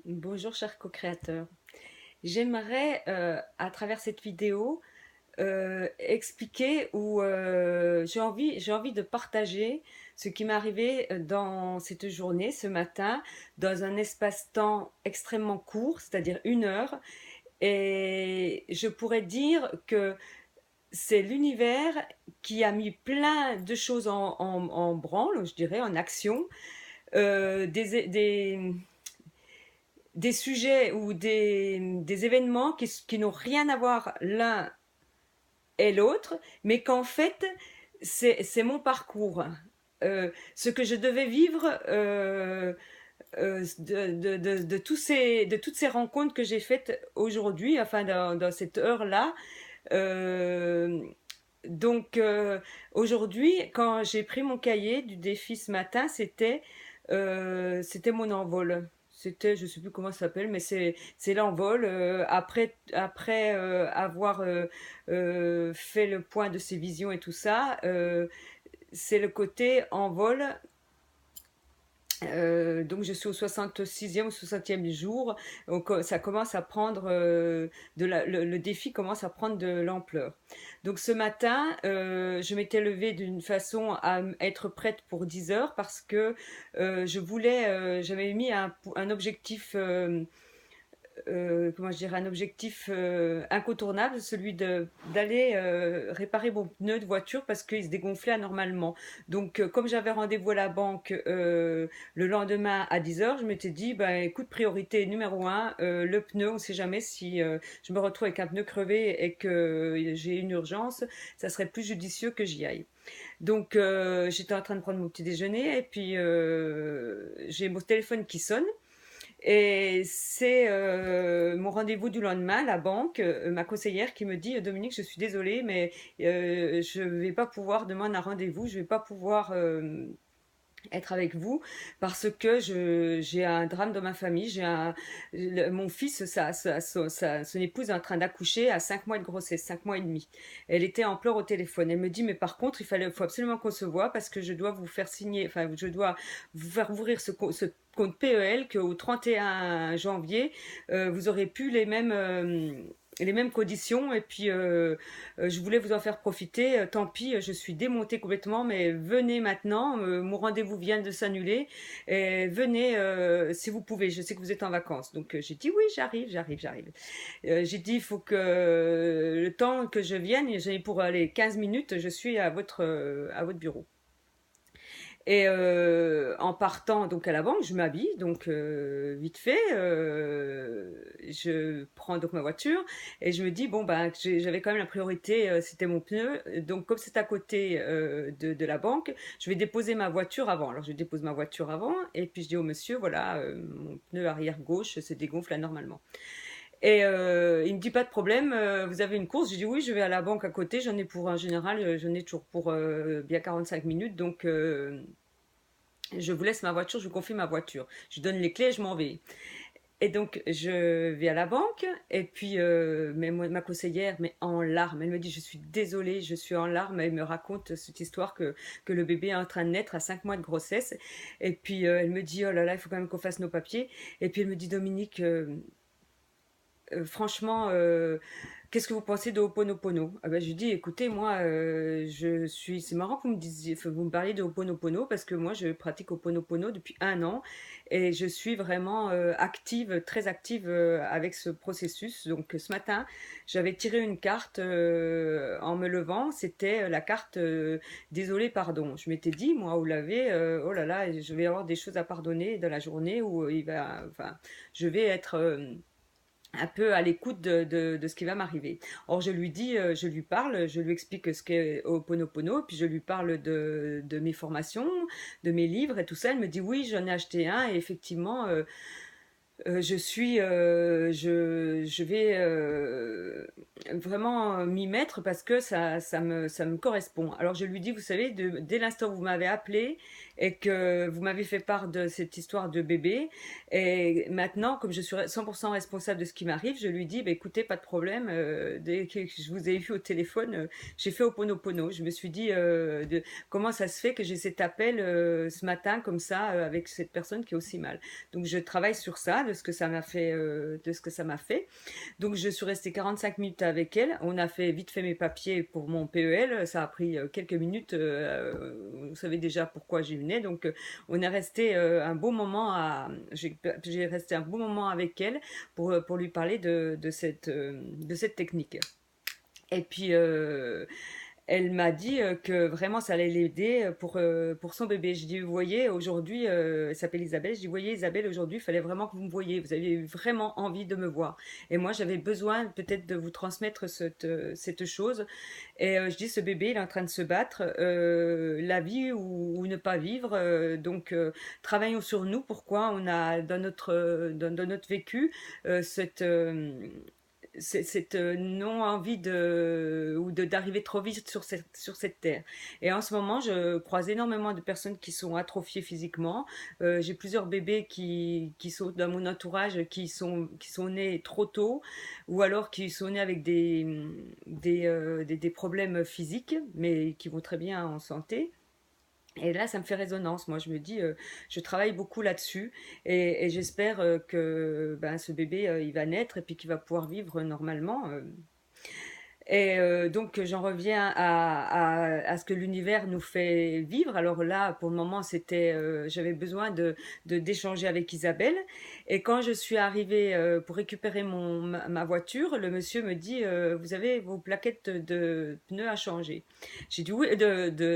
Bonjour cher co-créateur. J'aimerais à travers cette vidéo expliquer ou j'ai envie de partager ce qui m'est arrivé dans cette journée, ce matin, dans un espace-temps extrêmement court, c'est-à-dire 1 heure. Et je pourrais dire que c'est l'univers qui a mis plein de choses en branle, je dirais, en action, des sujets ou des événements qui n'ont rien à voir l'un et l'autre, mais qu'en fait, c'est mon parcours. Ce que je devais vivre de toutes ces rencontres que j'ai faites aujourd'hui, enfin dans cette heure-là. Euh, donc aujourd'hui, quand j'ai pris mon cahier du défi ce matin, c'était mon envol. C'était, je sais plus comment ça s'appelle, mais c'est l'envol. Après avoir fait le point de ses visions et tout ça, c'est le côté envol. Donc je suis au 66e ou 60e jour, donc ça commence à prendre le défi commence à prendre de l'ampleur. Donc ce matin, je m'étais levée d'une façon à être prête pour 10 heures parce que j'avais mis un objectif comment je dirais, un objectif incontournable, celui d'aller réparer mon pneu de voiture parce qu'il se dégonflait anormalement. Donc, comme j'avais rendez-vous à la banque le lendemain à 10 heures, je m'étais dit, bah, écoute, priorité numéro un, le pneu, on ne sait jamais si je me retrouve avec un pneu crevé et que j'ai une urgence, ça serait plus judicieux que j'y aille. Donc, j'étais en train de prendre mon petit déjeuner et puis j'ai mon téléphone qui sonne et c'est mon rendez-vous du lendemain, la banque, ma conseillère qui me dit Dominique, je suis désolée, mais je ne vais pas pouvoir demander un rendez-vous, je ne vais pas pouvoir être avec vous parce que j'ai un drame dans ma famille. Mon fils, son épouse est en train d'accoucher à 5 mois de grossesse, 5 mois et demi. Elle était en pleurs au téléphone. Elle me dit, mais par contre, faut absolument qu'on se voit parce que je dois vous faire signer, enfin, je dois vous faire ouvrir ce compte PEL qu'au 31 janvier, vous aurez plus les mêmes conditions et puis je voulais vous en faire profiter. Tant pis, je suis démontée complètement, mais venez maintenant. Mon rendez-vous vient de s'annuler. Et venez si vous pouvez. Je sais que vous êtes en vacances. Donc j'ai dit oui, j'arrive. J'ai dit il faut que le temps que je vienne, j'ai pour aller 15 minutes, je suis à votre bureau. Et en partant donc à la banque, je m'habille donc vite fait. Je prends donc ma voiture et je me dis bon bah j'avais quand même la priorité, c'était mon pneu. Donc comme c'est à côté de la banque, je vais déposer ma voiture avant. Alors je dépose ma voiture avant et puis je dis au monsieur voilà mon pneu arrière gauche se dégonfle anormalement. Et il me dit pas de problème, vous avez une course. Je dis oui, je vais à la banque à côté. J'en ai pour un général, j'en ai toujours pour bien 45 minutes donc. Je vous laisse ma voiture, je vous confie ma voiture. Je donne les clés et je m'en vais. Et donc, je vais à la banque, et puis ma conseillère, mais en larmes, elle me dit, je suis désolée, je suis en larmes, elle me raconte cette histoire que le bébé est en train de naître à 5 mois de grossesse, et puis elle me dit, oh là là, il faut quand même qu'on fasse nos papiers, et puis elle me dit, Dominique, franchement, qu'est-ce que vous pensez de Ho'oponopono? Ah ben, je lui dis, écoutez, moi, c'est marrant que vous me parliez de Ho'oponopono parce que moi, je pratique Ho'oponopono depuis 1 an et je suis vraiment active, très active avec ce processus. Donc, ce matin, j'avais tiré une carte en me levant. C'était la carte désolé, pardon. Je m'étais dit, moi, vous l'avez, oh là là, je vais avoir des choses à pardonner dans la journée où enfin, je vais être un peu à l'écoute de ce qui va m'arriver. Or, je lui dis, je lui parle, je lui explique ce qu'est Ho'oponopono, puis je lui parle de mes formations, de mes livres et tout ça. Elle me dit oui, j'en ai acheté un et effectivement, je vais vraiment m'y mettre parce que ça me correspond. Alors je lui dis, vous savez, dès l'instant où vous m'avez appelé, et que vous m'avez fait part de cette histoire de bébé. Et maintenant, comme je suis 100% responsable de ce qui m'arrive, je lui dis, bah, écoutez, pas de problème, dès que je vous ai eu au téléphone, j'ai fait Ho'oponopono. Je me suis dit, comment ça se fait que j'ai cet appel ce matin comme ça avec cette personne qui est aussi mal. Donc je travaille sur ça, de ce que ça m'a fait, de ce que ça m'a fait. Donc je suis restée 45 minutes avec elle. On a fait vite fait mes papiers pour mon PEL. Ça a pris quelques minutes. Vous savez déjà pourquoi j'y venais. Donc on est resté un beau moment j'ai resté un beau moment avec elle pour lui parler de cette technique. Et puis elle m'a dit que vraiment ça allait l'aider pour son bébé. Je dis, vous voyez, aujourd'hui, elle s'appelle Isabelle, je dis, vous voyez, Isabelle, aujourd'hui, il fallait vraiment que vous me voyiez. Vous aviez eu vraiment envie de me voir. Et moi, j'avais besoin peut-être de vous transmettre cette chose. Et je dis, ce bébé, il est en train de se battre, la vie ou ne pas vivre. Donc, travaillons sur nous. Pourquoi on a dans notre vécu cette cette non-envie d'arriver trop vite sur cette terre. Et en ce moment, je croise énormément de personnes qui sont atrophiées physiquement. J'ai plusieurs bébés qui sont dans mon entourage qui sont nés trop tôt ou alors qui sont nés avec des problèmes physiques, mais qui vont très bien en santé. Et là, ça me fait résonance. Moi, je me dis, je travaille beaucoup là-dessus et j'espère que ben, ce bébé, il va naître et puis qu'il va pouvoir vivre normalement. Et donc j'en reviens à ce que l'univers nous fait vivre. Alors là, pour le moment, j'avais besoin d'échanger avec Isabelle. Et quand je suis arrivée pour récupérer ma voiture, le monsieur me dit, vous avez vos plaquettes de pneus à changer. J'ai dit oui,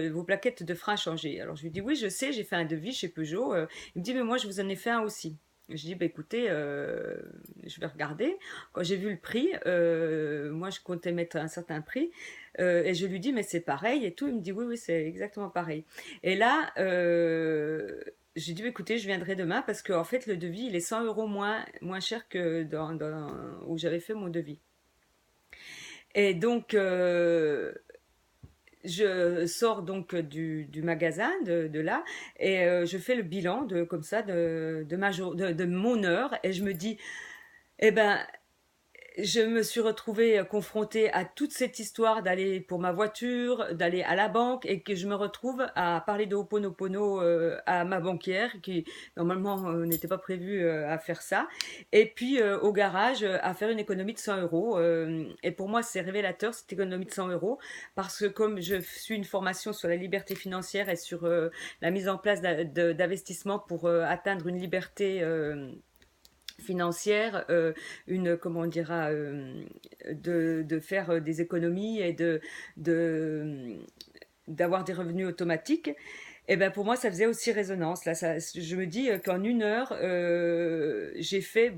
vos plaquettes de frein à changer. Alors je lui dis oui, je sais, j'ai fait un devis chez Peugeot. Il me dit mais moi je vous en ai fait un aussi. Je dis, bah, écoutez, je vais regarder. Quand j'ai vu le prix, moi je comptais mettre un certain prix, et je lui dis, mais c'est pareil et tout. Il me dit, oui, oui, c'est exactement pareil. Et là, j'ai dit, bah, écoutez, je viendrai demain parce qu'en fait, le devis, il est 100 euros moins cher que où j'avais fait mon devis. Et donc, je sors donc du magasin de là et je fais le bilan comme ça de mon heure et je me dis eh ben je me suis retrouvée confrontée à toute cette histoire d'aller pour ma voiture, d'aller à la banque et que je me retrouve à parler de Ho'oponopono à ma banquière qui normalement n'était pas prévue à faire ça. Et puis au garage à faire une économie de 100 euros. Et pour moi c'est révélateur cette économie de 100 euros parce que comme je suis une formation sur la liberté financière et sur la mise en place d'investissements pour atteindre une liberté financière, comment on dira, de faire des économies et de d'avoir des revenus automatiques. Et ben pour moi, ça faisait aussi résonance. Là, je me dis qu'en une heure, j'ai fait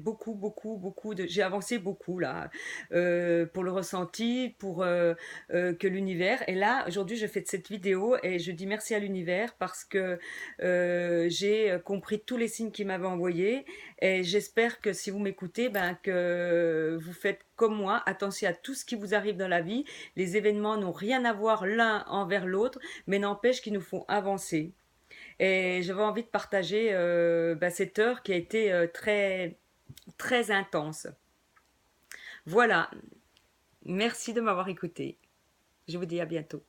j'ai avancé beaucoup là, pour le ressenti, pour que l'univers. Et là, aujourd'hui, je fais cette vidéo et je dis merci à l'univers parce que j'ai compris tous les signes qu'il m'avait envoyés. Et j'espère que si vous m'écoutez, ben que vous faites comme moi, attention à tout ce qui vous arrive dans la vie. Les événements n'ont rien à voir l'un envers l'autre, mais n'empêche qu'ils nous font avancer. Et j'avais envie de partager cette heure qui a été très intense. Voilà, merci de m'avoir écouté. Je vous dis à bientôt.